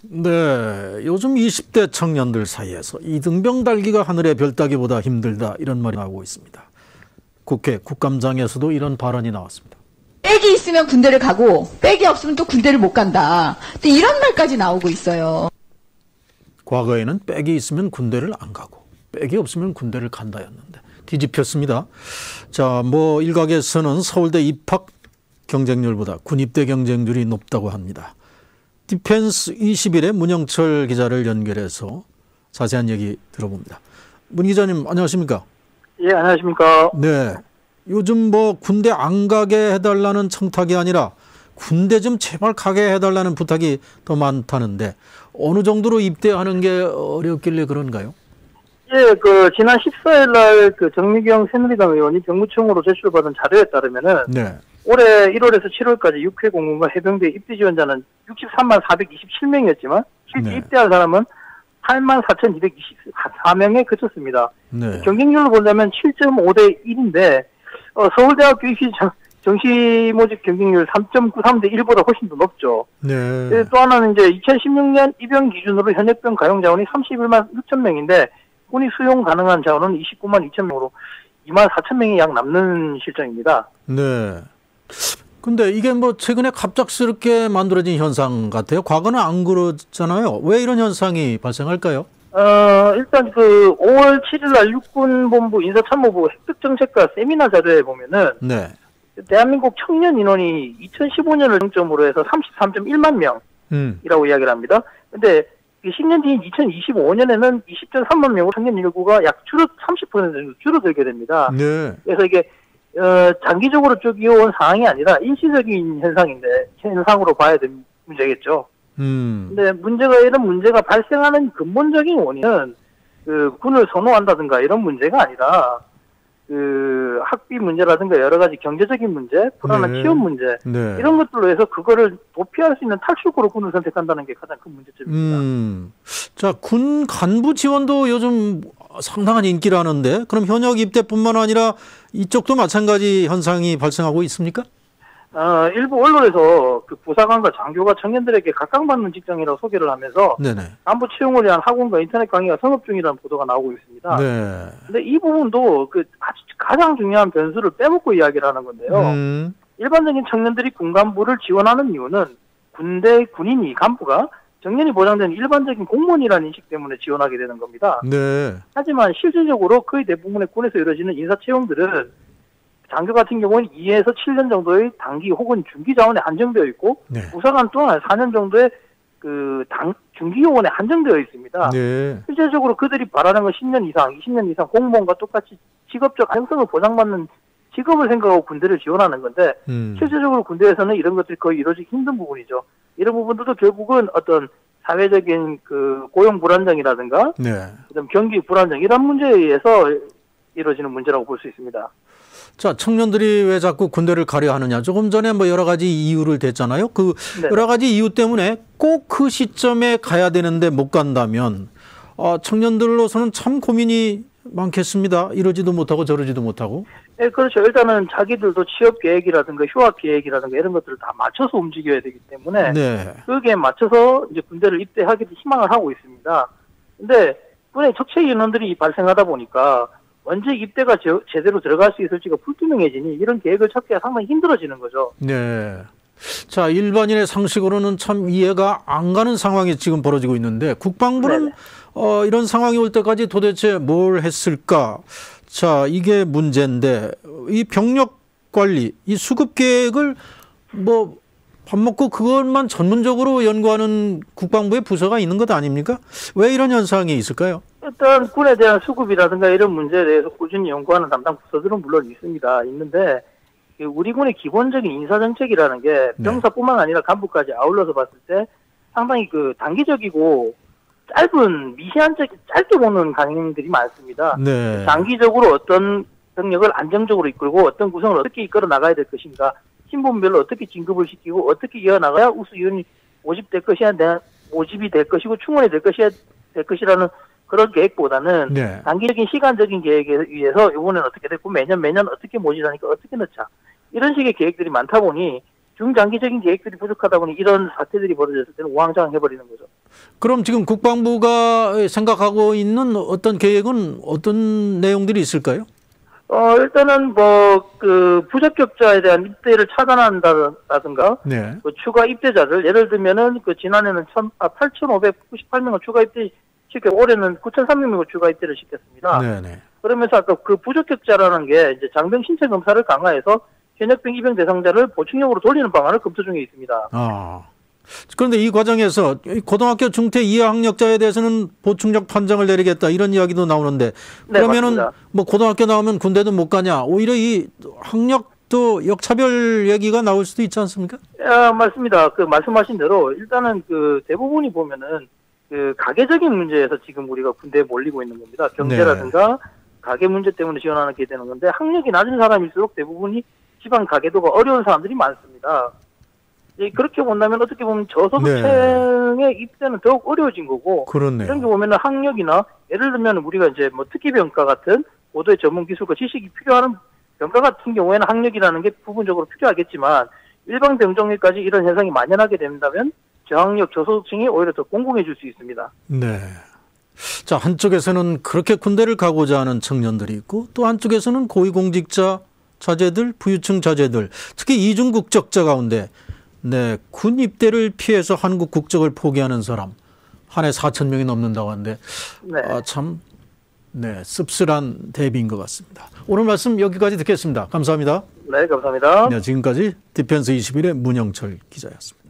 네, 요즘 20대 청년들 사이에서 이등병 달기가 하늘의 별 따기보다 힘들다 이런 말이 나오고 있습니다. 국회 국감장에서도 이런 발언이 나왔습니다. 백이 있으면 군대를 가고 백이 없으면 또 군대를 못 간다. 또 이런 말까지 나오고 있어요. 과거에는 백이 있으면 군대를 안 가고 백이 없으면 군대를 간다였는데 뒤집혔습니다. 자, 일각에서는 서울대 입학 경쟁률보다 군입대 경쟁률이 높다고 합니다. 디펜스 21의 문영철 기자를 연결해서 자세한 얘기 들어봅니다. 문 기자님 안녕하십니까? 예, 안녕하십니까? 네, 요즘 군대 안 가게 해달라는 청탁이 아니라 군대 좀 제발 가게 해달라는 부탁이 더 많다는데 어느 정도로 입대하는 게 어렵길래 그런가요? 예, 지난 14일 날 정미경 새누리당 의원이 병무청으로 제출받은 자료에 따르면은 네. 올해 1월에서 7월까지 육해 공군과 해병대 입대 지원자는 63만 427명이었지만 실제 네. 입대한 사람은 8만 4,224명에 그쳤습니다. 네. 경쟁률로 보자면 7.5대 1인데 서울대학교 입시 정시 모집 경쟁률 3.93대 1보다 훨씬 더 높죠. 네. 또 하나는 이제 2016년 입영 기준으로 현역병 가용 자원이 31만 6천 명인데 군이 수용 가능한 자원은 29만 2천 명으로 2만 4천 명이 약 남는 실정입니다. 네. 근데 이게 최근에 갑작스럽게 만들어진 현상 같아요. 과거는 안 그러잖아요. 왜 이런 현상이 발생할까요? 일단 5월 7일 날 육군본부 인사참모부 획득정책과 세미나 자료에 보면은 네. 대한민국 청년 인원이 2015년을 중점으로 해서 33.1만 명이라고 이야기를 합니다. 근데 10년 뒤인 2025년에는 20.3만 명으로 청년 인구가 약 30% 정도 줄어들게 됩니다. 네. 그래서 이게 장기적으로 쭉 이어온 상황이 아니라 일시적인 현상으로 봐야 되는 문제겠죠. 근데 이런 문제가 발생하는 근본적인 원인은 군을 선호한다든가 이런 문제가 아니라 학비 문제라든가 여러 가지 경제적인 문제, 불안한 네. 취업 문제 네. 이런 것들로 해서 그거를 도피할 수 있는 탈출구로 군을 선택한다는 게 가장 큰 문제점입니다. 자, 군 간부 지원도 요즘 상당한 인기라는데 그럼 현역 입대뿐만 아니라 이쪽도 마찬가지 현상이 발생하고 있습니까? 일부 언론에서 부사관과 장교가 청년들에게 각광받는 직장이라고 소개를 하면서 네네. 간부 채용을 위한 학원과 인터넷 강의가 성업 중이라는 보도가 나오고 있습니다. 네. 근데 이 부분도 가장 중요한 변수를 빼먹고 이야기를 하는 건데요. 일반적인 청년들이 군 간부를 지원하는 이유는 군인이 간부가 정년이 보장되는 일반적인 공무원이라는 인식 때문에 지원하게 되는 겁니다. 네. 하지만 실질적으로 거의 대부분의 군에서 이루어지는 인사 채용들은 장교 같은 경우는 2에서 7년 정도의 단기 혹은 중기 자원에 한정되어 있고 네. 부사관 또한 4년 정도의 중기 요원에 한정되어 있습니다. 네. 실질적으로 그들이 바라는 건 10년 이상, 20년 이상 공무원과 똑같이 직업적 안정성을 보장받는 직업을 생각하고 군대를 지원하는 건데 실질적으로 군대에서는 이런 것들이 거의 이루어지기 힘든 부분이죠. 이런 부분들도 결국은 어떤 사회적인 고용 불안정이라든가 네. 그다음 경기 불안정 이런 문제에 의해서 이루어지는 문제라고 볼 수 있습니다. 자, 청년들이 왜 자꾸 군대를 가려 하느냐. 조금 전에 여러 가지 이유를 댔잖아요. 네. 여러 가지 이유 때문에 꼭 그 시점에 가야 되는데 못 간다면 청년들로서는 참 고민이 많겠습니다. 이러지도 못하고 저러지도 못하고. 네, 그렇죠. 일단은 자기들도 취업 계획이라든가 휴학 계획이라든가 이런 것들을 다 맞춰서 움직여야 되기 때문에 네. 거기에 맞춰서 이제 군대를 입대하기도 희망을 하고 있습니다. 근데 군의 적체 인원들이 발생하다 보니까 언제 입대가 제대로 들어갈 수 있을지가 불투명해지니 이런 계획을 찾기가 상당히 힘들어지는 거죠. 네. 자, 일반인의 상식으로는 참 이해가 안 가는 상황이 지금 벌어지고 있는데 국방부는 이런 상황이 올 때까지 도대체 뭘 했을까? 자, 이게 문제인데 이 병력 관리, 이 수급 계획을 밥 먹고 그것만 전문적으로 연구하는 국방부의 부서가 있는 것 아닙니까? 왜 이런 현상이 있을까요? 일단 군에 대한 수급이라든가 이런 문제에 대해서 꾸준히 연구하는 담당 부서들은 물론 있는데 우리 군의 기본적인 인사정책이라는 게 병사뿐만 아니라 간부까지 아울러서 봤을 때 상당히 단기적이고 짧게 보는 강령들이 많습니다. 네. 장기적으로 어떤 병력을 안정적으로 이끌고 어떤 구성을 어떻게 이끌어 나가야 될 것인가, 신분별로 어떻게 진급을 시키고 어떻게 이어나가야 우수위원이 모집이 될 것이고 충원이 될 것이라는 그런 계획보다는 네. 단기적인 시간적인 계획에 의해서 이번에는 어떻게 됐고 매년 어떻게 모집하니까 어떻게 넣자 이런 식의 계획들이 많다 보니 중장기적인 계획들이 부족하다 보니 이런 사태들이 벌어졌을 때는 우왕좌왕 해버리는 거죠. 그럼 지금 국방부가 생각하고 있는 어떤 계획은 어떤 내용들이 있을까요? 일단은 부적격자에 대한 입대를 차단한다든가, 네. 추가 입대자들, 예를 들면은 지난해는 8,598명을 추가 입대시켰고, 올해는 9,300명을 추가 입대를 시켰습니다. 네네. 그러면서 아까 부적격자라는 게 이제 장병 신체 검사를 강화해서 현역병 입영 대상자를 보충력으로 돌리는 방안을 검토 중에 있습니다. 그런데 이 과정에서 고등학교 중퇴 이하 학력자에 대해서는 보충력 판정을 내리겠다 이런 이야기도 나오는데 그러면은 네, 뭐 고등학교 나오면 군대도 못 가냐? 오히려 이 학력도 역차별 얘기가 나올 수도 있지 않습니까? 맞습니다. 말씀하신 대로 일단은 대부분이 보면은 가계적인 문제에서 지금 우리가 군대에 몰리고 있는 겁니다. 경제라든가 네. 가계 문제 때문에 지원하게 되는 건데 학력이 낮은 사람일수록 대부분이 지방 가계도가 어려운 사람들이 많습니다. 그렇게 본다면 어떻게 보면 저소득층의 네. 입대는 더욱 어려워진 거고 그렇네요. 이런 게 보면은 학력이나 예를 들면 우리가 이제 특기병과 같은 고도의 전문 기술과 지식이 필요한 병과 같은 경우에는 학력이라는 게 부분적으로 필요하겠지만 일반 병종에까지 이런 현상이 만연하게 된다면 저학력 저소득층이 오히려 더 공공해질 수 있습니다. 네. 자, 한쪽에서는 그렇게 군대를 가고자 하는 청년들이 있고 또 한쪽에서는 고위공직자 자제들, 부유층 자제들, 특히 이중 국적자 가운데 네, 군 입대를 피해서 한국 국적을 포기하는 사람 한 해 4,000명이 넘는다고 하는데 네. 참 네, 씁쓸한 대비인 것 같습니다. 오늘 말씀 여기까지 듣겠습니다. 감사합니다. 네, 감사합니다. 네, 지금까지 디펜스 21의 문영철 기자였습니다.